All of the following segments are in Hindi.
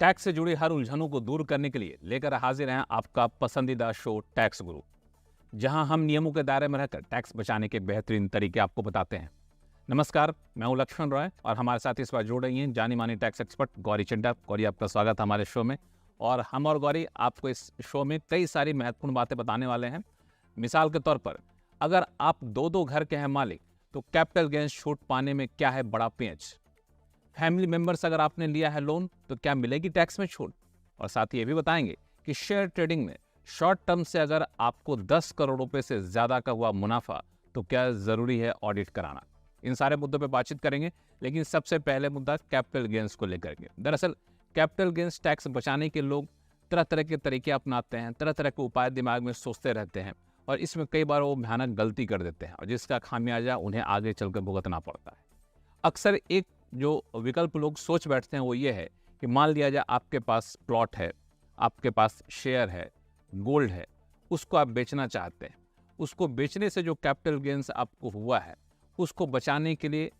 टैक्स से जुड़ी हर उलझनों को दूर करने के लिए लेकर हाजिर हैं आपका पसंदीदा शो टैक्स गुरु, जहां हम नियमों के दायरे में रहकर टैक्स बचाने के बेहतरीन तरीके आपको बताते हैं। नमस्कार, मैं हूं लक्ष्मण रॉय और हमारे साथ इस बार जुड़ रही हैं जानी मानी टैक्स एक्सपर्ट गौरी चड्ढा। गौरी, आपका स्वागत है हमारे शो में। और हम और गौरी आपको इस शो में कई सारी महत्वपूर्ण बातें बताने वाले हैं। मिसाल के तौर पर, अगर आप दो घर के हैं मालिक, तो कैपिटल गेंस छूट पाने में क्या है बड़ा पेंच। फैमिली मेंबर्स अगर आपने लिया है लोन, तो क्या मिलेगी टैक्स में छूट। और साथ ही ये भी बताएंगे कि शेयर ट्रेडिंग में शॉर्ट टर्म से अगर आपको 10 करोड़ रुपए से ज्यादा का हुआ मुनाफा, तो क्या जरूरी है ऑडिट कराना। इन सारे मुद्दों पे बातचीत करेंगे, लेकिन सबसे पहले मुद्दा कैपिटल गेंस को लेकर के। दरअसल कैपिटल गेंस टैक्स बचाने के लोग तरह तरह के तरीके अपनाते हैं, तरह तरह के उपाय दिमाग में सोचते रहते हैं, और इसमें कई बार वो भयानक गलती कर देते हैं और जिसका खामियाजा उन्हें आगे चलकर भुगतना पड़ता है। अक्सर एक जो विकल्प लोग सोच बैठते हैं वो ये है कि मान लिया जाए आपके पास प्लॉट है, आपके पास शेयर है, गोल्ड है, उसको आप बेचना चाहते हैं। उसको बेचने से जो कैपिटल गेंस आपको हुआ है, उसको बचाने के लिए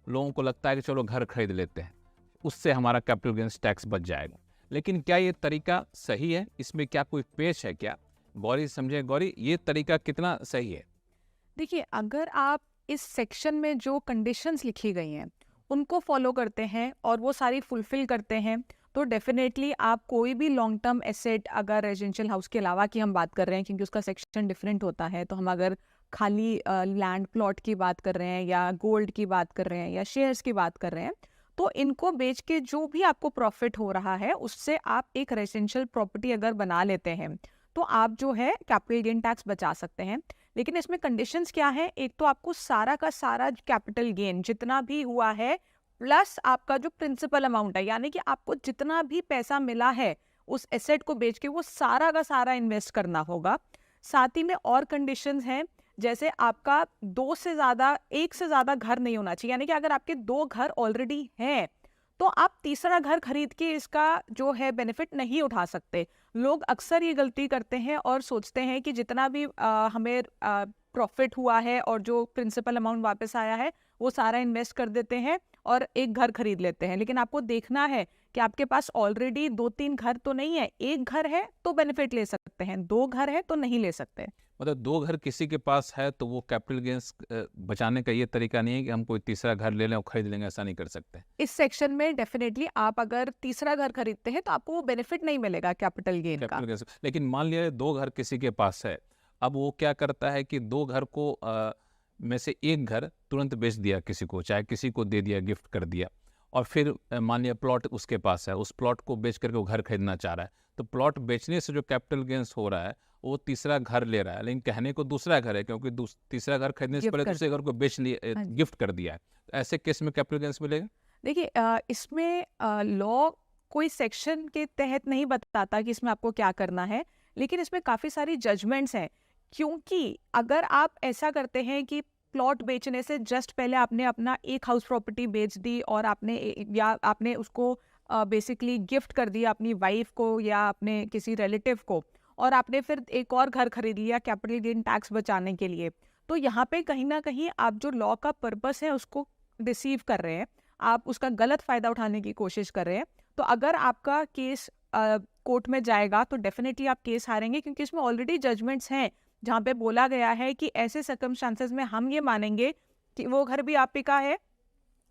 लोगों को लगता है कि चलो घर खरीद लेते हैं, उससे हमारा कैपिटल गेंस टैक्स बच जाएगा। लेकिन क्या ये तरीका सही है? इसमें क्या कोई पेच है क्या? गौरी समझे, गौरी ये तरीका कितना सही है? देखिए, अगर आप इस सेक्शन में जो कंडीशंस लिखी गई हैं उनको फॉलो करते हैं और वो सारी फुलफिल करते हैं, तो डेफिनेटली आप कोई भी लॉन्ग टर्म एसेट, अगर रेजिडेंशियल हाउस के अलावा की हम बात कर रहे हैं क्योंकि उसका सेक्शन डिफरेंट होता है, तो हम अगर खाली लैंड प्लॉट की बात कर रहे हैं या गोल्ड की बात कर रहे हैं या शेयर्स की बात कर रहे हैं, तो इनको बेच के जो भी आपको प्रॉफिट हो रहा है उससे आप एक रेजिडेंशियल प्रॉपर्टी अगर बना लेते हैं, तो आप जो है कैपिटल गेन टैक्स बचा सकते हैं। लेकिन इसमें कंडीशंस क्या है? एक तो आपको सारा का सारा कैपिटल गेन जितना भी हुआ है प्लस आपका जो प्रिंसिपल अमाउंट है, यानी कि आपको जितना भी पैसा मिला है उस एसेट को बेच के, वो सारा का सारा इन्वेस्ट करना होगा। साथ ही में और कंडीशंस हैं, जैसे आपका एक से ज्यादा घर नहीं होना चाहिए, यानी कि अगर आपके 2 घर ऑलरेडी हैं तो आप तीसरा घर खरीद के इसका जो है बेनिफिट नहीं उठा सकते। लोग अक्सर ये गलती करते हैं और सोचते हैं कि जितना भी हमें प्रॉफिट हुआ है और जो प्रिंसिपल अमाउंट वापस आया है वो सारा इन्वेस्ट कर देते हैं और एक घर खरीद लेते हैं। लेकिन आपको देखना है कि आपके पास ऑलरेडी 2-3 घर तो नहीं है। एक घर है तो बेनिफिट ले सकते हैं, 2 घर है तो नहीं ले सकते। मतलब 2 घर किसी के पास है तो वो कैपिटल गेंस बचाने का ये तरीका नहीं है कि हम कोई तीसरा घर ले लें और खरीद लेंगे, ऐसा नहीं कर सकते। इस सेक्शन में डेफिनेटली आप अगर तीसरा घर खरीदते हैं तो आपको वो बेनिफिट नहीं मिलेगा कैपिटल गेन का। कैपिटल गेंस, लेकिन मान लिया 2 घर किसी के पास है, अब वो क्या करता है कि 2 घर को में से एक घर तुरंत बेच दिया किसी को, चाहे किसी को दे दिया, गिफ्ट कर दिया, और फिर मान लिया प्लॉट उसके पास है, उस प्लॉट को बेच करके वो घर खरीदना चाह रहा है। तो प्लॉट बेचने से जो कैपिटल गेंस हो रहा है वो तीसरा घर ले रहा है, लेकिन कहने को दूसरा घर है, क्योंकि तीसरा घर खरीदने से गिफ्ट पहले कर दूसरे घर को बेच लिया, हाँ जी। गिफ्ट कर दिया है। तो ऐसे केस में कैपिटल गेंस मिलेगा? देखिए, इसमें लॉ कोई सेक्शन के तहत नहीं बताता कि इसमें आपको क्या करना है, लेकिन इसमें काफ़ी सारी जजमेंट्स हैं। क्योंकि अगर आप ऐसा करते हैं कि प्लॉट बेचने से जस्ट पहले आपने अपना एक हाउस प्रॉपर्टी बेच दी और आपने उसको बेसिकली गिफ्ट कर दिया अपनी वाइफ को या अपने किसी रिलेटिव को, और आपने फिर एक और घर खरीद लिया कैपिटल गेन टैक्स बचाने के लिए, तो यहाँ पे कहीं ना कहीं आप जो लॉ का पर्पस है उसको रिसीव कर रहे हैं, आप उसका गलत फायदा उठाने की कोशिश कर रहे हैं। तो अगर आपका केस कोर्ट में जाएगा तो डेफिनेटली आप केस हारेंगे, क्योंकि इसमें ऑलरेडी जजमेंट्स हैं जहाँ पे बोला गया है कि ऐसे सर्कमस्टांसेस में हम ये मानेंगे कि वो घर भी आप ही का है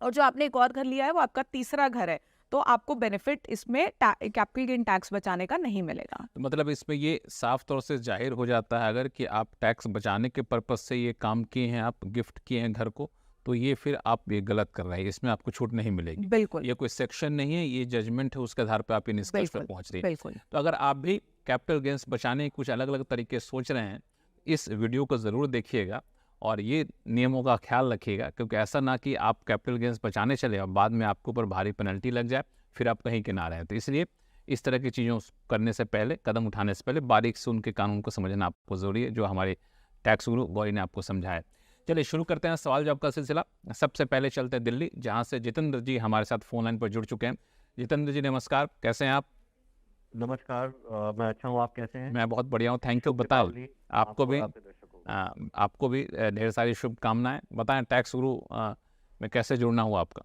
और जो आपने एक और घर लिया है वो आपका तीसरा घर है, तो आपको बेनिफिट इसमें कैपिटल गेन टैक्स बचाने का नहीं मिलेगा। तो मतलब इसमें ये साफ तौर से जाहिर हो जाता है अगर कि आप टैक्स बचाने के पर्पज से ये काम किए हैं, आप गिफ्ट किए हैं घर को, तो ये फिर आप ये गलत कर रहे हैं, इसमें आपको छूट नहीं मिलेगी। बिल्कुल ये कोई सेक्शन नहीं है, ये जजमेंट है, उसके आधार पर आप ये निष्कर्ष पर बिल्कुल पहुंच रही है। बिल्कुल। तो अगर आप भी कैपिटल गेंस बचाने के कुछ अलग अलग तरीके सोच रहे हैं, इस वीडियो को ज़रूर देखिएगा और ये नियमों का ख्याल रखिएगा, क्योंकि ऐसा ना कि आप कैपिटल गेंस बचाने चले और बाद में आपके ऊपर भारी पेनल्टी लग जाए, फिर आप कहीं के ना रहें। तो इसलिए इस तरह की चीज़ों करने से पहले, कदम उठाने से पहले बारीक से उनके कानून को समझना आपको ज़रूरी है, जो हमारे टैक्स गुरु गौरी ने आपको समझाया। चलिए शुरू करते हैं सवाल जवाब का सिलसिला। सबसे पहले चलते हैं दिल्ली, जहाँ से जितेंद्र जी हमारे साथ फोन लाइन पर जुड़ चुके हैं। जितेंद्र जी नमस्कार, कैसे हैं आप? नमस्कार। मैं अच्छा हूँ, आप कैसे हैं? मैं बहुत बढ़िया हूँ, थैंक यू। सबसे बताओ, पहले आपको भी आपके दर्शकों को आपको भी ढेर सारी शुभकामनाएं। बताएं टैक्स गुरु में कैसे जुड़ना हुआ आपका?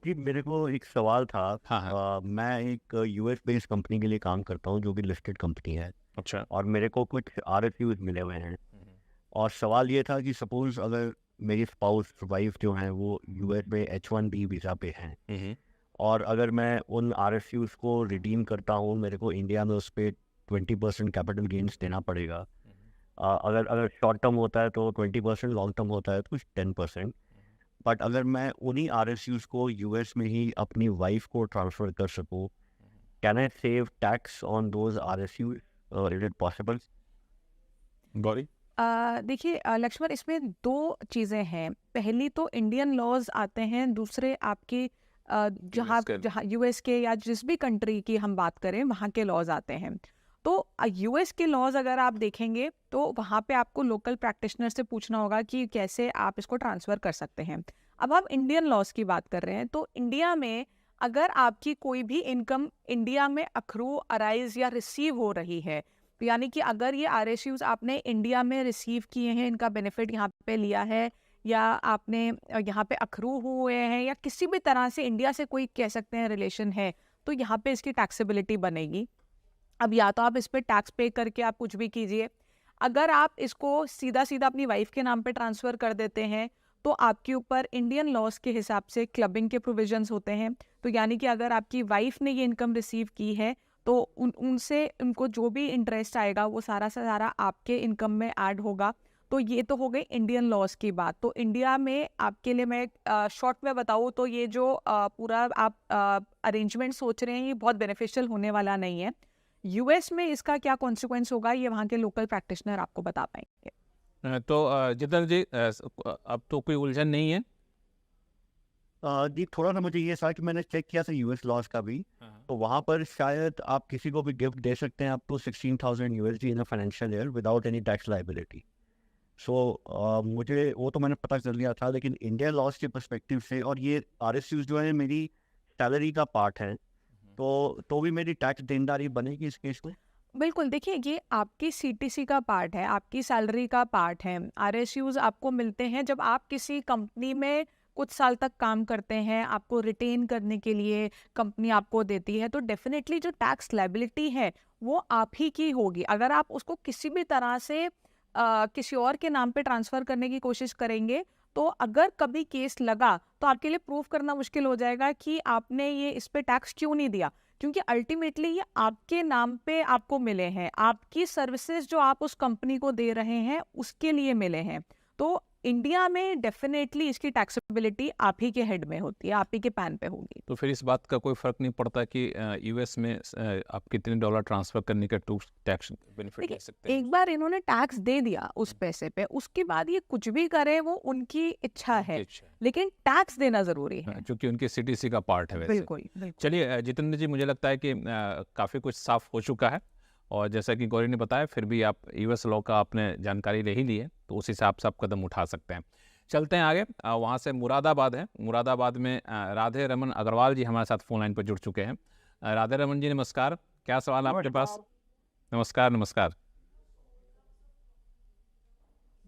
जी, मेरे को एक सवाल था। हाँ हाँ। मैं एक यूएस बेस्ड कंपनी के लिए काम करता हूँ जो कि लिस्टेड कंपनी है, अच्छा। और मेरे को कुछ आरएसयूज मिले हुए हैं। और सवाल ये था कि सपोज अगर मेरी स्पाउस वाइफ जो हैं वो यूएस में H1B वीज़ा पे हैं, हम्म। और अगर मैं उन आरएसयूज को रिडीम करता हूँ, मेरे को इंडिया में उस पर 20% कैपिटल गेन्स देना पड़ेगा। अगर अगर शॉर्ट टर्म होता है तो 20%, लॉन्ग टर्म होता है तो कुछ 10%। बट अगर मैं उन्हीं आरएसयूज को यूएस में ही अपनी वाइफ को ट्रांसफ़र कर सकूँ, can I save tax on those RSUs? Is it possible? Gauri. देखिए लक्ष्मण, इसमें दो चीज़ें हैं। पहली तो इंडियन लॉज आते हैं, दूसरे आपके जहाँ जहाँ यूएस के या जिस भी कंट्री की हम बात करें वहाँ के लॉज आते हैं। तो यूएस के लॉज अगर आप देखेंगे तो वहाँ पे आपको लोकल प्रैक्टिशनर से पूछना होगा कि कैसे आप इसको ट्रांसफ़र कर सकते हैं। अब हम इंडियन लॉज की बात कर रहे हैं, तो इंडिया में अगर आपकी कोई भी इनकम इंडिया में अखरू, अराइज या रिसीव हो रही है, तो यानी कि अगर ये आरएसयूज आपने इंडिया में रिसीव किए हैं, इनका बेनिफिट यहाँ पे लिया है, या आपने यहाँ पे अखरू हुए हैं, या किसी भी तरह से इंडिया से कोई कह सकते हैं रिलेशन है, तो यहाँ पे इसकी टैक्सेबिलिटी बनेगी। अब या तो आप इस पे टैक्स पे करके आप कुछ भी कीजिए, अगर आप इसको सीधा सीधा अपनी वाइफ के नाम पे ट्रांसफ़र कर देते हैं तो आपके ऊपर इंडियन लॉज के हिसाब से क्लबिंग के प्रोविजंस होते हैं। तो यानी कि अगर आपकी वाइफ ने ये इनकम रिसीव की है तो उनसे उनको जो भी इंटरेस्ट आएगा वो सारा सारा आपके इनकम में ऐड होगा। तो ये तो हो गई इंडियन लॉज की बात। तो इंडिया में आपके लिए मैं शॉर्ट में बताऊँ तो ये जो पूरा आप अरेंजमेंट सोच रहे हैं ये बहुत बेनिफिशियल होने वाला नहीं है। यूएस में इसका क्या कॉन्सिक्वेंस होगा ये वहाँ के लोकल प्रैक्टिशनर आपको बता पाएंगे। तो जितेंद्र जी, अब तो कोई उलझन नहीं है? जी, थोड़ा सा मुझे ये था कि मैंने चेक किया था यूएस लॉज का भी, तो वहाँ पर शायद आप किसी को भी गिफ्ट दे सकते हैं up to 16,000 USD in a financial year without any tax liability. So मुझे वो तो मैंने पता कर लिया था, लेकिन इंडियन लॉज के पर्सपेक्टिव से, और ये आरएसयूज जो है मेरी सैलरी का पार्ट है, तो भी मेरी टैक्स देनदारी बनेगी इस केस में? बिल्कुल, देखिए ये आपकी सीटीसी का पार्ट है, आपकी सैलरी का पार्ट है। आरएसयूज आपको मिलते हैं जब आप किसी कंपनी में कुछ साल तक काम करते हैं, आपको रिटेन करने के लिए कंपनी आपको देती है, तो डेफिनेटली जो टैक्स लायबिलिटी है वो आप ही की होगी। अगर आप उसको किसी भी तरह से किसी और के नाम पे ट्रांसफ़र करने की कोशिश करेंगे, तो अगर कभी केस लगा तो आपके लिए प्रूव करना मुश्किल हो जाएगा कि आपने ये इस पे टैक्स क्यों नहीं दिया, क्योंकि अल्टीमेटली ये आपके नाम पे आपको मिले हैं, आपकी सर्विसेज जो आप उस कंपनी को दे रहे हैं उसके लिए मिले हैं। तो इंडिया में डेफिनेटली इसकी टैक्सेबिलिटी आप ही के हेड में होती है, आप ही के पैन पे होगी। तो फिर इस बात का कोई फर्क नहीं पड़ता कि यूएस में आप कितने डॉलर ट्रांसफर करने का टैक्स बेनिफिट ले सकते हैं? एक बार इन्होंने टैक्स दे दिया उस पैसे पे, उसके बाद ये कुछ भी करे वो उनकी इच्छा है, लेकिन टैक्स देना जरूरी है क्योंकि उनके सीटीसी का पार्ट है वैसे। बिल्कुल, बिल्कुल। चलिए जितेंद्र जी, मुझे लगता है कि काफ़ी कुछ साफ हो चुका है, और जैसा कि गौरी ने बताया फिर भी आप यूएस लॉ का आपने जानकारी ले ही ली है, तो उस हिसाब से आप कदम उठा सकते हैं। चलते हैं आगे। वहाँ से मुरादाबाद है, मुरादाबाद में राधे रमन अग्रवाल जी हमारे साथ फोन लाइन पर जुड़ चुके हैं। राधे रमन जी नमस्कार, क्या सवाल आपके पास? नमस्कार नमस्कार,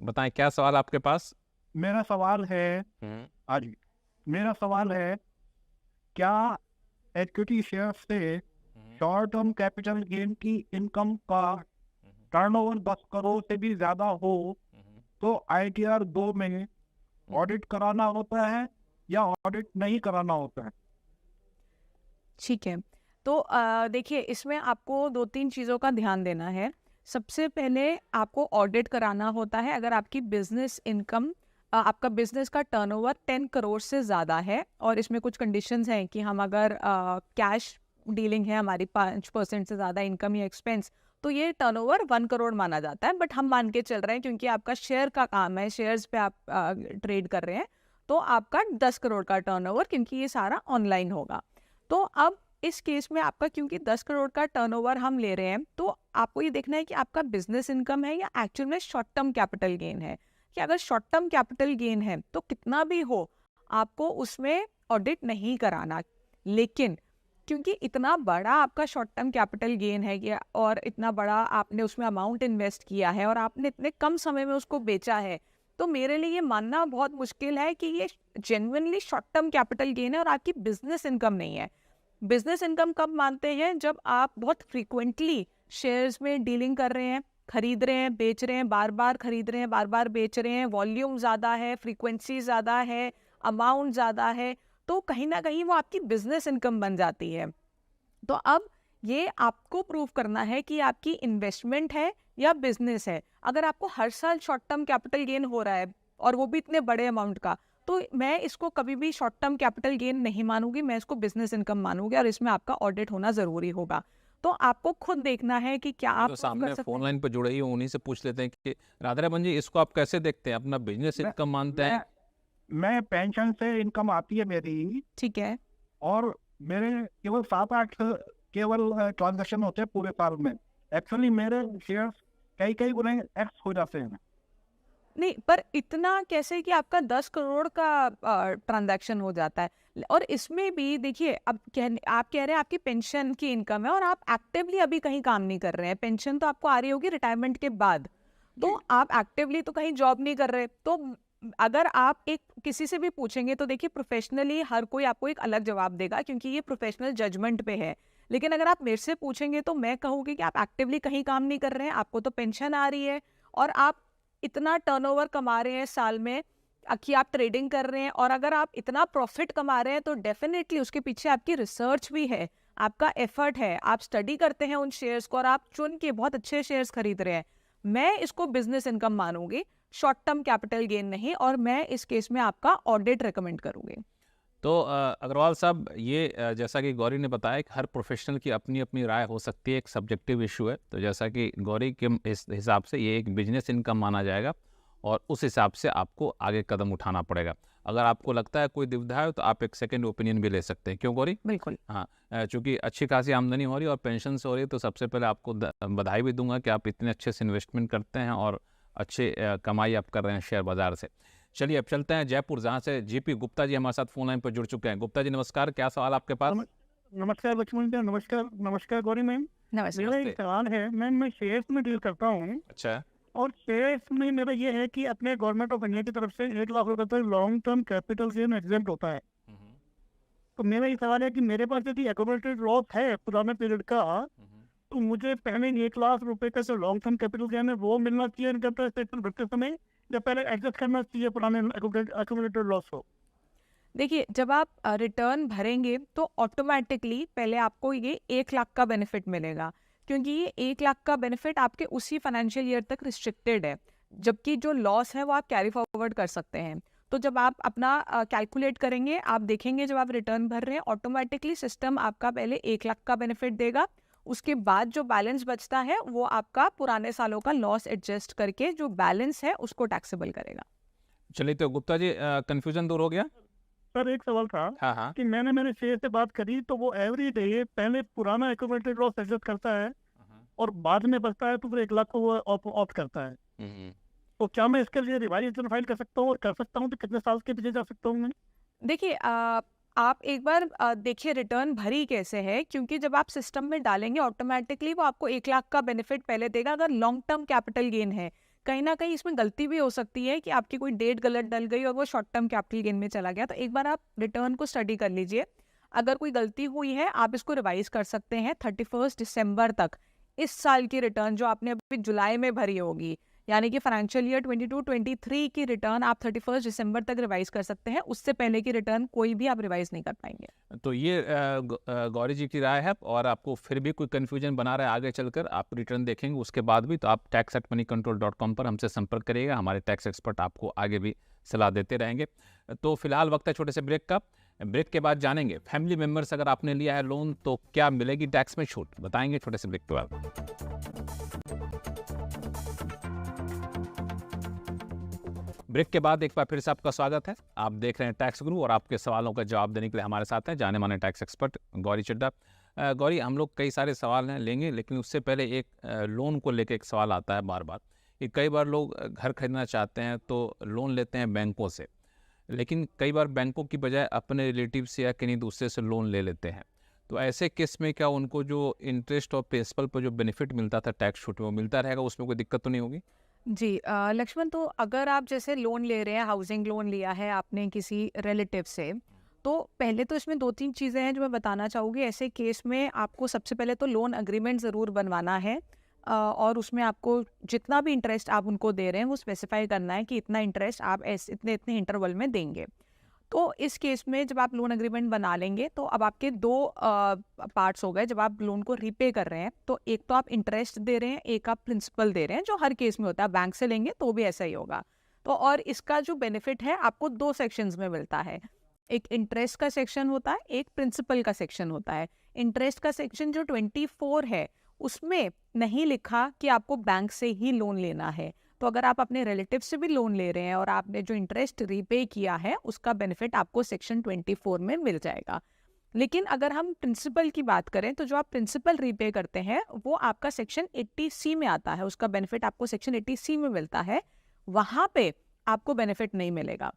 बताएं क्या सवाल आपके पास? मेरा सवाल है क्या इक्विटी शेयर से शॉर्ट टर्म कैपिटल गेन की इनकम का टर्नओवर 10 करोड़ से भी ज्यादा हो तो आईटीआर 2 में ऑडिट कराना होता है या ऑडिट नहीं कराना होता है? ठीक है, तो देखिए इसमें आपको 2-3 चीज़ों का ध्यान देना है। सबसे पहले आपको ऑडिट कराना होता है अगर आपकी बिजनेस इनकम, आपका बिजनेस का टर्नओवर 10 करोड़ से ज़्यादा है, और इसमें कुछ कंडीशंस हैं कि हम अगर कैश डीलिंग है हमारी 5% से ज़्यादा इनकम या एक्सपेंस, तो ये टर्नओवर 1 करोड़ माना जाता है। बट हम मान के चल रहे हैं क्योंकि आपका शेयर का काम है, शेयर्स पे आप ट्रेड कर रहे हैं, तो आपका 10 करोड़ का टर्नओवर, क्योंकि ये सारा ऑनलाइन होगा। तो अब इस केस में आपका क्योंकि 10 करोड़ का टर्नओवर हम ले रहे हैं, तो आपको ये देखना है कि आपका बिजनेस इनकम है या एक्चुअल में शॉर्ट टर्म कैपिटल गेन है। कि अगर शॉर्ट टर्म कैपिटल गेन है तो कितना भी हो आपको उसमें ऑडिट नहीं कराना, लेकिन क्योंकि इतना बड़ा आपका शॉर्ट टर्म कैपिटल गेन है और इतना बड़ा आपने उसमें अमाउंट इन्वेस्ट किया है और आपने इतने कम समय में उसको बेचा है, तो मेरे लिए ये मानना बहुत मुश्किल है कि ये genuinely short term capital gain है और आपकी बिजनेस इनकम नहीं है। बिजनेस इनकम कब मानते हैं? जब आप बहुत फ्रीक्वेंटली शेयर्स में डीलिंग कर रहे हैं, खरीद रहे हैं, बेच रहे हैं, बार बार खरीद रहे हैं, बार बार बेच रहे हैं, वॉल्यूम ज़्यादा है, फ्रीक्वेंसी ज़्यादा है, अमाउंट ज़्यादा है, तो कहीं ना कहीं वो आपकी बिजनेस इनकम बन जाती है। तो अब ये आपको प्रूव करना है कि आपकी इन्वेस्टमेंट है या बिजनेस है। अगर आपको हर साल शॉर्ट टर्म कैपिटल गेन हो रहा है और वो भी इतने बड़े अमाउंट का, तो मैं इसको कभी भी शॉर्ट टर्म कैपिटल गेन नहीं मानूंगी, मैं इसको बिजनेस इनकम मानूंगी और इसमें आपका ऑडिट होना जरूरी होगा। तो आपको खुद देखना है कि क्या आप तो prove सामने कर सकते फोन हैं। लाइन पर जुड़े ही उन्हीं से पूछ लेते हैं कि राधारमन जी, इसको आप कैसे देखते हैं? अपना बिजनेस मैं- इनकम मानते हैं? मैं पेंशन से इनकम आती है मेरी, ठीक है। और मेरे केवल 7-8 केवल ट्रांजेक्शन होते हैं पूरे साल में। एक्चुअली मेरे शेयर्स कई कई गुने एक्स हो जाते हैं। नहीं, पर इतना कैसे कि आपका 10 करोड़ का ट्रांजैक्शन हो जाता है? और इसमें भी देखिए, अब आप कह रहे हैं आपकी पेंशन की इनकम है और आप एक्टिवली अभी कहीं काम नहीं कर रहे हैं। पेंशन तो आपको आ रही होगी रिटायरमेंट के बाद, तो आप एक्टिवली तो कहीं जॉब नहीं कर रहे। तो अगर आप एक किसी से भी पूछेंगे तो देखिए, प्रोफेशनली हर कोई आपको एक अलग जवाब देगा क्योंकि ये प्रोफेशनल जजमेंट पे है। लेकिन अगर आप मेरे से पूछेंगे तो मैं कहूँगी कि आप एक्टिवली कहीं काम नहीं कर रहे हैं, आपको तो पेंशन आ रही है और आप इतना टर्नओवर कमा रहे हैं साल में कि आप ट्रेडिंग कर रहे हैं, और अगर आप इतना प्रॉफिट कमा रहे हैं तो डेफिनेटली उसके पीछे आपकी रिसर्च भी है, आपका एफर्ट है, आप स्टडी करते हैं उन शेयर्स को और आप चुन के बहुत अच्छे शेयर्स खरीद रहे हैं। मैं इसको बिजनेस इनकम मानूंगी, शॉर्ट टर्म कैपिटल गेन नहीं, और मैं इस केस में आपका ऑडिट रेकमेंड करूंगी। तो अग्रवाल साहब, ये जैसा कि गौरी ने बताया कि हर प्रोफेशनल की अपनी अपनी राय हो सकती है, एक सब्जेक्टिव इशू है। तो जैसा कि गौरी के इस हिसाब से ये एक बिजनेस इनकम माना जाएगा और उस हिसाब से आपको आगे कदम उठाना पड़ेगा। अगर आपको लगता है कोई दुविधा है तो आप एक सेकंड ओपिनियन भी ले सकते हैं। क्यों गौरी? बिल्कुल। हाँ, चूँकि अच्छी खासी आमदनी हो रही है और पेंशन से हो रही है, तो सबसे पहले आपको बधाई भी दूंगा कि आप इतने अच्छे से इन्वेस्टमेंट करते हैं और अच्छे कमाई आप कर रहे हैं शेयर बाजार से। चलिए अब चलते हैं जयपुर, जहाँ से जीपी गुप्ता जी हमारे साथ फोन लाइन पर जुड़ चुके हैं। गुप्ता जी नमस्कार, क्या सवाल आपके पास? नमस्कार लक्ष्मण जी, नमस्कार नमस्कार गौरी मैम। नमस्ते। मेरा एक सवाल है मैम, मैं शेयर्स में डील करता हूँ, अच्छा। और शेयर्स में मेरा ये है कि अपने गवर्नमेंट ऑफ इंडिया की तरफ से 1 लाख रुपए तक long term capital gain exempt होता है। तो मेरा ये सवाल है कि मेरे पास यदि एक्यूमुलेटेड लॉस है पुराने पीरियड का, तो मुझे पहले 1 लाख रुपए का जो लॉन्ग टर्म कैपिटल गेन है वो मिलना चाहिए इनकम टैक्स स्टेटमेंट भरते समय, या पहले एडजस्ट करना चाहिए पुराने एक्यूमुलेटेड लॉस को? देखिए, जब आप रिटर्न भरेंगे तो ऑटोमेटिकली पहले आपको ये 1 लाख का बेनिफिट मिलेगा, क्योंकि ये 1 लाख का बेनिफिट आपके उसी फाइनेंशियल ईयर तक रिस्ट्रिक्टेड है, जबकि जो लॉस है वो आप कैरी फॉरवर्ड कर सकते हैं। तो जब आप अपना कैलकुलेट करेंगे, आप देखेंगे जब आप रिटर्न भर रहे हैं ऑटोमेटिकली सिस्टम आपका पहले 1 लाख का बेनिफिट देगा, उसके बाद जो बैलेंस बचता है वो आपका पुराने सालों का लॉस एडजस्ट करके जो बैलेंस है उसको टैक्सेबल करेगा। चलिए, तो गुप्ता जी कंफ्यूजन दूर हो गया? सर एक सवाल था हाँ हाँ। कि मैंने मेरे शेयर से बात करी, तो वो एवरी डे पहले पुराना एक्यूमुलेटेड लॉस एडजस्ट करता है और बाद में बचता है तो फिर 1 लाख को वो ऑप्ट करता है। तो क्या मैं इसके लिए रिवाइज रिटर्न फाइल कर सकता हूँ, और कर सकता हूँ तो कितने साल के पीछे जा सकता हूँ मैं? देखिए, आप एक बार देखिए रिटर्न भरी कैसे है, क्योंकि जब आप सिस्टम में डालेंगे ऑटोमेटिकली वो आपको 1 लाख का बेनिफिट पहले देगा अगर लॉन्ग टर्म कैपिटल गेन है। कहीं ना कहीं इसमें गलती भी हो सकती है कि आपकी कोई डेट गलत डल गई और वो शॉर्ट टर्म कैपिटल गेन में चला गया। तो एक बार आप रिटर्न को स्टडी कर लीजिए, अगर कोई गलती हुई है आप इसको रिवाइज कर सकते हैं 31 दिसंबर तक। इस साल की रिटर्न जो आपने अभी जुलाई में भरी होगी, यानी कि फाइनेंशियल ईयर 22-23 की रिटर्न आप 31 दिसंबर तक रिवाइज कर सकते हैं, उससे पहले की रिटर्न कोई भी आप रिवाइज नहीं कर पाएंगे। तो ये गौरी जी की राय है, और आपको फिर भी कोई कन्फ्यूजन बना रहा है आगे चलकर, आप रिटर्न देखेंगे उसके बाद भी, तो आप tax@moneycontrol.com पर हमसे संपर्क करिएगा, हमारे टैक्स एक्सपर्ट आपको आगे भी सलाह देते रहेंगे। तो फिलहाल वक्त है छोटे से ब्रेक का। ब्रेक के बाद जानेंगे फैमिली मेम्बर्स अगर आपने लिया है लोन तो क्या मिलेगी टैक्स में छूट, बताएंगे छोटे से ब्रेक के बाद। ब्रेक के बाद एक बार फिर से आपका स्वागत है। आप देख रहे हैं टैक्स गुरु और आपके सवालों का जवाब देने के लिए हमारे साथ हैं जाने माने टैक्स एक्सपर्ट गौरी चड्ढा। गौरी, हम लोग कई सारे सवाल हैं लेंगे, लेकिन उससे पहले एक लोन को लेकर एक सवाल आता है बार बार कि कई बार लोग घर खरीदना चाहते हैं तो लोन लेते हैं बैंकों से, लेकिन कई बार बैंकों की बजाय अपने रिलेटिव से या किन्हीं दूसरे से लोन ले लेते हैं। तो ऐसे केस में क्या उनको जो इंटरेस्ट और प्रिंसिपल पर जो बेनिफिट मिलता था टैक्स छूट में वो मिलता रहेगा, उसमें कोई दिक्कत तो नहीं होगी? जी लक्ष्मण, तो अगर आप जैसे लोन ले रहे हैं, हाउसिंग लोन लिया है आपने किसी रिलेटिव से, तो पहले तो इसमें 2-3 चीज़ें हैं जो मैं बताना चाहूँगी। ऐसे केस में आपको सबसे पहले तो लोन एग्रीमेंट ज़रूर बनवाना है, और उसमें आपको जितना भी इंटरेस्ट आप उनको दे रहे हैं वो स्पेसिफाई करना है कि इतना इंटरेस्ट आप ऐसे इतने-इतने इंटरवल में देंगे। तो इस केस में जब आप लोन एग्रीमेंट बना लेंगे तो अब आपके 2 पार्ट्स हो गए। जब आप लोन को रीपे कर रहे हैं तो एक तो आप इंटरेस्ट दे रहे हैं, एक आप प्रिंसिपल दे रहे हैं, जो हर केस में होता है। बैंक से लेंगे तो भी ऐसा ही होगा। तो और इसका जो बेनिफिट है आपको 2 सेक्शंस में मिलता है। एक इंटरेस्ट का सेक्शन होता है, एक प्रिंसिपल का सेक्शन होता है। इंटरेस्ट का सेक्शन जो 24 है उसमें नहीं लिखा कि आपको बैंक से ही लोन लेना है। तो अगर आप अपने रिलेटिव से भी लोन ले रहे हैं और आपने जो इंटरेस्ट रीपे किया है उसका बेनिफिट आपको सेक्शन 24 में मिल जाएगा। लेकिन अगर हम प्रिंसिपल की बात करें तो जो आप प्रिंसिपल रीपे करते हैं वो आपका सेक्शन 80C में आता है। उसका बेनिफिट आपको सेक्शन 80C में मिलता है, वहाँ पे आपको बेनिफिट नहीं मिलेगा।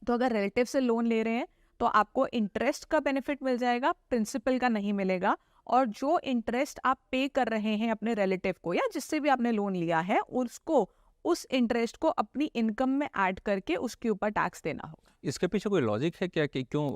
तो अगर रिलेटिव से लोन ले रहे हैं तो आपको इंटरेस्ट का बेनिफिट मिल जाएगा, प्रिंसिपल का नहीं मिलेगा। और जो इंटरेस्ट आप पे कर रहे हैं अपने रिलेटिव को या जिससे भी आपने लोन लिया है उसको, उस इंटरेस्ट को अपनी इनकम में ऐड करके उसके ऊपर टैक्स देना होगा। इसके पीछे कोई लॉजिक है क्या कि क्यों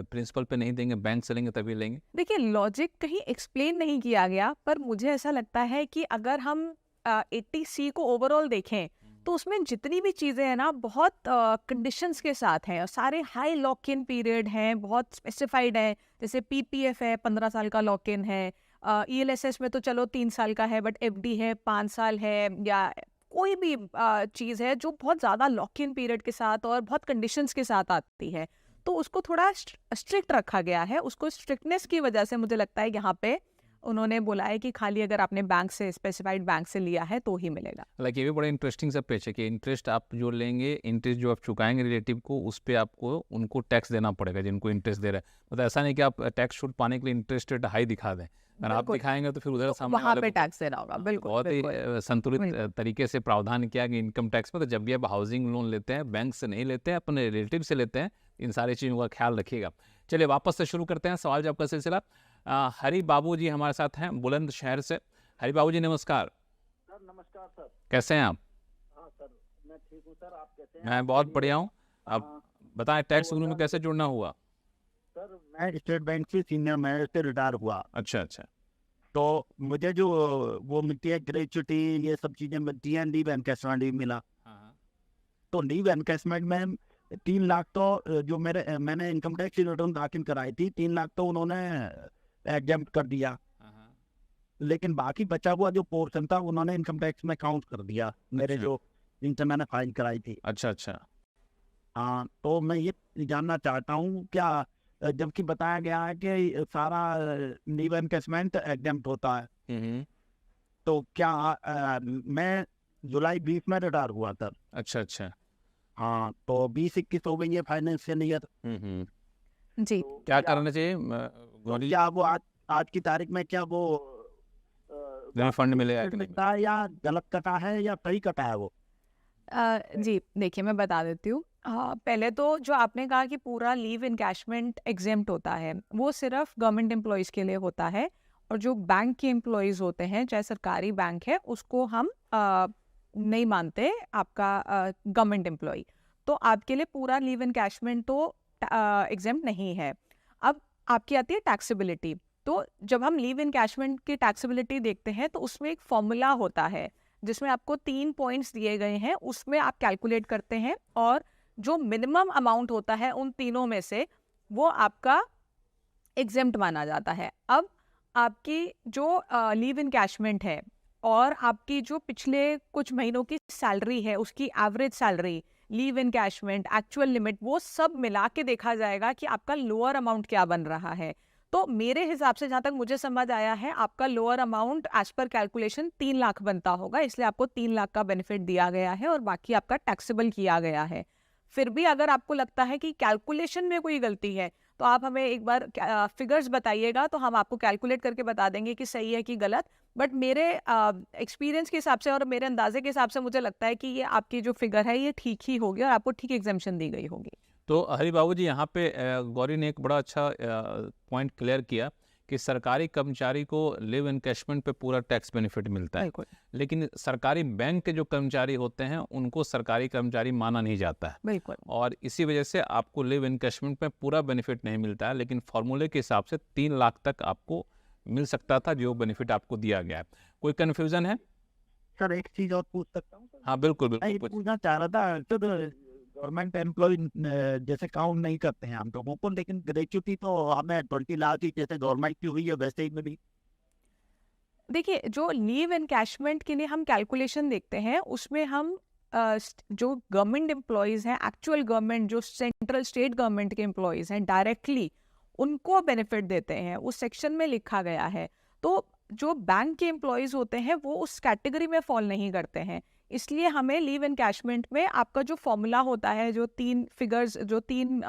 प्रिंसिपल पे नहीं देंगे, बैंक से लेंगे तभी लेंगे? देखिए, लॉजिक कहीं एक्सप्लेन नहीं किया गया, पर मुझे ऐसा लगता है कि अगर हम 80C को ओवरऑल देखें तो उसमें जितनी भी चीज़ें हैं ना बहुत कंडीशंस के साथ हैं और सारे हाई लॉक इन पीरियड हैं, बहुत स्पेसिफाइड है। जैसे PPF है 15 साल का लॉक इन है, ELSS में तो चलो 3 साल का है, बट FD है 5 साल है, या कोई भी चीज़ है जो बहुत ज़्यादा लॉक इन पीरियड के साथ और बहुत कंडीशंस के साथ आती है, तो उसको थोड़ा स्ट्रिक्ट रखा गया है। उसको स्ट्रिक्टनेस की वजह से मुझे लगता है यहाँ पे उन्होंने बोला है कि खाली अगर आपने बैंक से, स्पेसिफाइड बैंक से लिया है तो ही मिलेगा। हालांकि ये भी बड़ा इंटरेस्टिंग सा पेच है कि इंटरेस्ट आप जो लेंगे, इंटरेस्ट जो आप चुकाएंगे रिलेटिव को, उस पर आपको उनको टैक्स देना पड़ेगा जिनको इंटरेस्ट दे रहा है। मतलब ऐसा नहीं कि आप टैक्स छूट पाने के लिए इंटरेस्ट रेट हाई दिखा दें, अगर आप बिल्कुल। दिखाएंगे तो फिर उधर सामने वहाँ वाले पे को टैक्स देना होगा। बिल्कुल बहुत ही बिल्कुल। संतुलित बिल्कुल। तरीके से प्रावधान किया कि इनकम टैक्स में, तो जब भी आप हाउसिंग लोन लेते हैं बैंक से नहीं लेते हैं, अपने रिलेटिव से लेते हैं, इन सारी चीज़ों का ख्याल रखिएगा। चलिए वापस से शुरू करते हैं सवाल जवाब का सिलसिला। हरि बाबू जी हमारे साथ हैं बुलंदशहर से। हरि बाबू जी नमस्कार। सर नमस्कार सर। कैसे हैं आप? हाँ सर, मैं ठीक हूँ सर, आप कैसे हैं? मैं बहुत बढ़िया हूँ। आप हाँ, बताएं टैक्स तो गुरु में सर- कैसे जुड़ना हुआ? सर मैं स्टेट बैंक से सीनियर मैनेजर से रिटायर हुआ, अच्छा अच्छा। तो मुझे जो वो मिलती है ग्रेचुटी, ये सब चीजें मिलती हैं, लीव एनकैशमेंट भी मिला। तो लीव एनकैशमेंट में 3 लाख तो जो मैंने इनकम टैक्स की रिटर्न दाखिल कराई थी, 3 लाख तो उन्होंने एग्जेम्प्ट कर दिया, लेकिन बाकी बचा हुआ जो पोर्शन था उन्होंने इनकम टैक्स में काउंट कर दिया मेरे अच्छा। जो जिनसे मैंने फाइल कराई थी। अच्छा अच्छा। हाँ, तो मैं ये जानना चाहता हूँ क्या, जबकि बताया गया है कि सारा लीव एनकैशमेंट एग्जेम्प्ट होता है, तो क्या मैं जुलाई 20 में रिटायर हुआ था। अच्छा अच्छा। हाँ, तो 20-21 हो गई है फाइनेंशियल ईयर। जी। तो क्या करना चाहिए गौरी जी? क्या वो आज की तारीख में क्या वो रिफंड मिलेगा कि नहीं? कटा है या गलत कटा है या सही कटा है वो? जी देखिए, मैं बता देती हूँ। पहले तो जो आपने कहा कि पूरा लीव इनकैशमेंट एग्जेम्प्ट होता है, वो सिर्फ गवर्नमेंट एम्प्लॉयज़ के लिए होता है, और जो बैंक के एम्प्लॉयज़ होते हैं, चाहे सरकारी बैंक है, उसको हम नहीं मानते आपका गवर्नमेंट एम्प्लॉय। तो आपके लिए पूरा लीव इनकैशमेंट तो एग्जेम्प्ट नहीं है। अब आपकी आती है टैक्सेबिलिटी। तो जब हम लीव इनकैशमेंट की टैक्सेबिलिटी देखते हैं तो उसमें एक फॉर्मूला होता है जिसमें आपको 3 पॉइंट्स दिए गए हैं, उसमें आप कैलकुलेट करते हैं और जो मिनिमम अमाउंट होता है उन तीनों में से वो आपका एग्जेम्प्ट माना जाता है। अब आपकी जो लीव इनकैशमेंट है और आपकी जो पिछले कुछ महीनों की सैलरी है, उसकी average salary, leave encashment, actual limit, वो सब मिला के देखा जाएगा कि आपका लोअर अमाउंट क्या बन रहा है। तो मेरे हिसाब से जहाँ तक मुझे समझ आया है, आपका लोअर अमाउंट एज पर कैलकुलेशन 3 लाख बनता होगा, इसलिए आपको 3 लाख का बेनिफिट दिया गया है और बाकी आपका टैक्सेबल किया गया है। फिर भी अगर आपको लगता है कि कैलकुलेशन में कोई गलती है तो आप हमें एक बार फिगर्स बताइएगा, तो हम आपको कैलकुलेट करके बता देंगे कि सही है कि गलत। बट मेरे एक्सपीरियंस के हिसाब से और मेरे अंदाजे के हिसाब से मुझे लगता है कि ये आपकी जो फिगर है ये ठीक ही होगी और आपको ठीक एग्जेम्पशन दी गई होगी। तो हरि बाबू जी यहाँ पे गौरी ने एक बड़ा अच्छा पॉइंट क्लियर किया कि सरकारी कर्मचारी को लिव एनकैशमेंट पे पूरा टैक्स बेनिफिट मिलता है, बिल्कुल लेकिन सरकारी बैंक के जो कर्मचारी होते हैं उनको सरकारी कर्मचारी माना नहीं जाता है, बिल्कुल और इसी वजह से आपको लिव एनकैशमेंट में पूरा बेनिफिट नहीं मिलता है, लेकिन फॉर्मूले के हिसाब से 3 लाख तक आपको मिल सकता था जो बेनिफिट आपको दिया गया है। कोई कन्फ्यूजन है? सर एक चीज और पूछ सकता हूँ? हाँ बिल्कुल मैं ये बिल्कुल। पूछना चाह रहा था सर, गवर्नमेंट एम्प्लॉय जैसे काउंट नहीं करते हैं हम लोगों को, लेकिन ग्रेचुटी तो हमें 20 लाख ही जैसे गवर्नमेंट की हुई है वैसे ही मिली। देखिए, जो लीव एनकैशमेंट के लिए हम कैलकुलेशन देखते हैं उसमें हम जो गवर्नमेंट एम्प्लॉयज़ हैं, एक्चुअल गवर्नमेंट जो सेंट्रल स्टेट गवर्नमेंट के एम्प्लॉयज़ हैं डायरेक्टली, उनको बेनिफिट देते हैं, उस सेक्शन में लिखा गया है। तो जो बैंक के एम्प्लॉयज़ होते हैं वो उस कैटेगरी में फॉल नहीं करते हैं, इसलिए हमें लीव एनकैशमेंट में आपका जो फॉर्मूला होता है, जो 3 फिगर्स, जो 3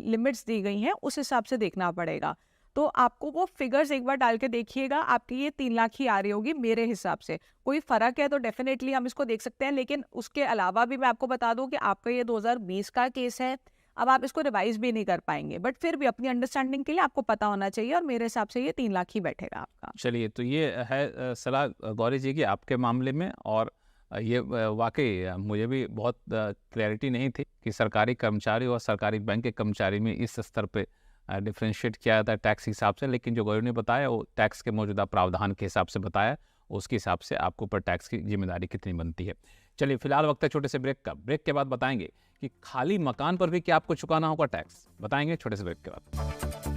लिमिट्स दी गई हैं, उस हिसाब से देखना पड़ेगा। तो आपको वो फिगर्स एक बार डाल के देखिएगा, आपकी ये 3 लाख ही आ रही होगी मेरे हिसाब से। कोई फ़र्क है तो डेफिनेटली हम इसको देख सकते हैं, लेकिन उसके अलावा भी मैं आपको बता दूं कि आपका ये 2020 का केस है, अब आप इसको रिवाइज भी नहीं कर पाएंगे, बट फिर भी अपनी अंडरस्टैंडिंग के लिए आपको पता होना चाहिए, और मेरे हिसाब से ये 3 लाख ही बैठेगा आपका। चलिए, तो ये है सलाह गौरी जी की आपके मामले में, और ये वाकई मुझे भी बहुत क्लैरिटी नहीं थी कि सरकारी कर्मचारी और सरकारी बैंक के कर्मचारी में इस स्तर पे डिफ्रेंशिएट किया जाता है टैक्स के हिसाब से, लेकिन जो गौरी ने बताया वो टैक्स के मौजूदा प्रावधान के हिसाब से बताया, उसके हिसाब से आपके ऊपर टैक्स की जिम्मेदारी कितनी बनती है। चलिए, फिलहाल वक्त है छोटे से ब्रेक का। ब्रेक के बाद बताएंगे कि खाली मकान पर भी क्या आपको चुकाना होगा टैक्स, बताएंगे छोटे से ब्रेक के बाद।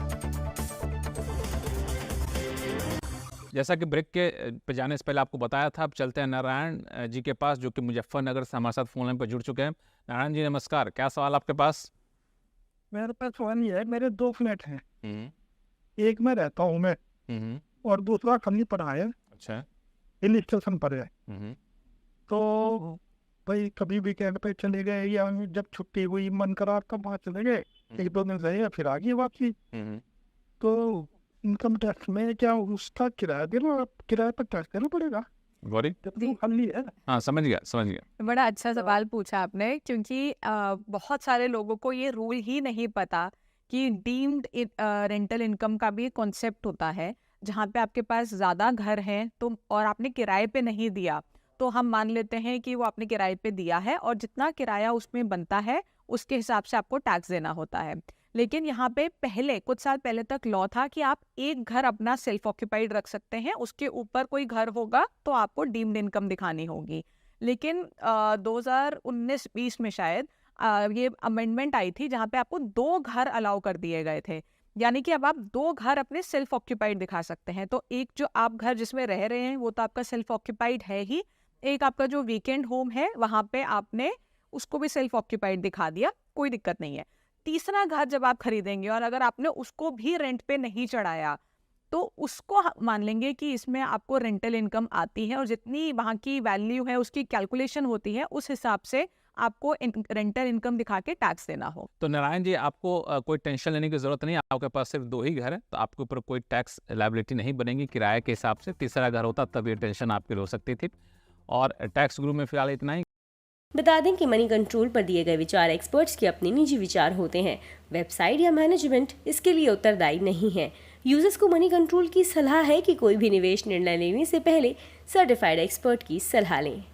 जैसा कि ब्रेक के पे जाने से पहले आपको बताया था, अब चलते हैं नारायण जी के पास, जो कि मुजफ्फरनगर से हमारे साथ फोन लाइन पर जुड़ चुके हैं। नारायण जी नमस्कार, क्या सवाल आपके पास? मेरे पास सवाल ये है, मेरे 2 फ्लैट हैं, एक में रहता हूँ मैं और दूसरा खली पड़ा है, अच्छा। हिल स्टेशन पर है। तो भाई कभी वीकेंड पे चले गए या जब छुट्टी हुई मन करा तब वहाँ चले गए, 1-2 दिन रहे या फिर आ गए वापसी। तो इनकम टैक्स में क्या उसका किराया देना, किराए पर टैक्स देना पड़ेगा गौरी? जब तो खाली है? हाँ, समझ गया। बड़ा अच्छा सवाल पूछा आपने, क्योंकि बहुत सारे लोगों को ये रूल ही नहीं पता कि डीम्ड रेंटल इनकम का भी कॉन्सेप्ट होता है, जहाँ पे आपके पास ज़्यादा घर हैं तो और आपने किराए पे नहीं दिया, तो हम मान लेते हैं कि वो आपने किराए पे दिया है, और जितना किराया उसमें बनता है उसके हिसाब से आपको टैक्स देना होता है। लेकिन यहाँ पे पहले कुछ साल पहले तक लॉ था कि आप एक घर अपना सेल्फ ऑक्यूपाइड रख सकते हैं, उसके ऊपर कोई घर होगा तो आपको डीम्ड इनकम दिखानी होगी। लेकिन 2019-20 में शायद ये अमेंडमेंट आई थी जहाँ पे आपको 2 घर अलाउ कर दिए गए थे, यानी कि अब आप 2 घर अपने सेल्फ ऑक्यूपाइड दिखा सकते हैं। तो एक जो आप घर जिसमें रह रहे हैं वो तो आपका सेल्फ ऑक्यूपाइड है ही, एक आपका जो वीकेंड होम है वहाँ पे आपने उसको भी सेल्फ ऑक्यूपाइड दिखा दिया, कोई दिक्कत नहीं है। तीसरा घर जब आप खरीदेंगे और अगर आपने उसको भी रेंट पे नहीं चढ़ाया, तो उसको मान लेंगे कि इसमें आपको रेंटल इनकम आती है, और जितनी वहाँ की वैल्यू है उसकी कैलकुलेशन होती है, उस हिसाब से आपको रेंटल इनकम दिखा के टैक्स देना हो। तो नारायण जी, आपको कोई टेंशन लेने की जरूरत नहीं है, आपके पास सिर्फ 2 ही घर है, तो आपके ऊपर कोई टैक्स लायबिलिटी नहीं बनेगी किराए के हिसाब से। तीसरा घर होता तब ये टेंशन आपकी हो सकती थी। और टैक्स गुरु में फिलहाल इतना ही। बता दें कि मनी कंट्रोल पर दिए गए विचार एक्सपर्ट्स के अपने निजी विचार होते हैं। वेबसाइट या मैनेजमेंट इसके लिए उत्तरदायी नहीं है। यूजर्स को मनी कंट्रोल की सलाह है कि कोई भी निवेश निर्णय लेने से पहले सर्टिफाइड एक्सपर्ट की सलाह लें।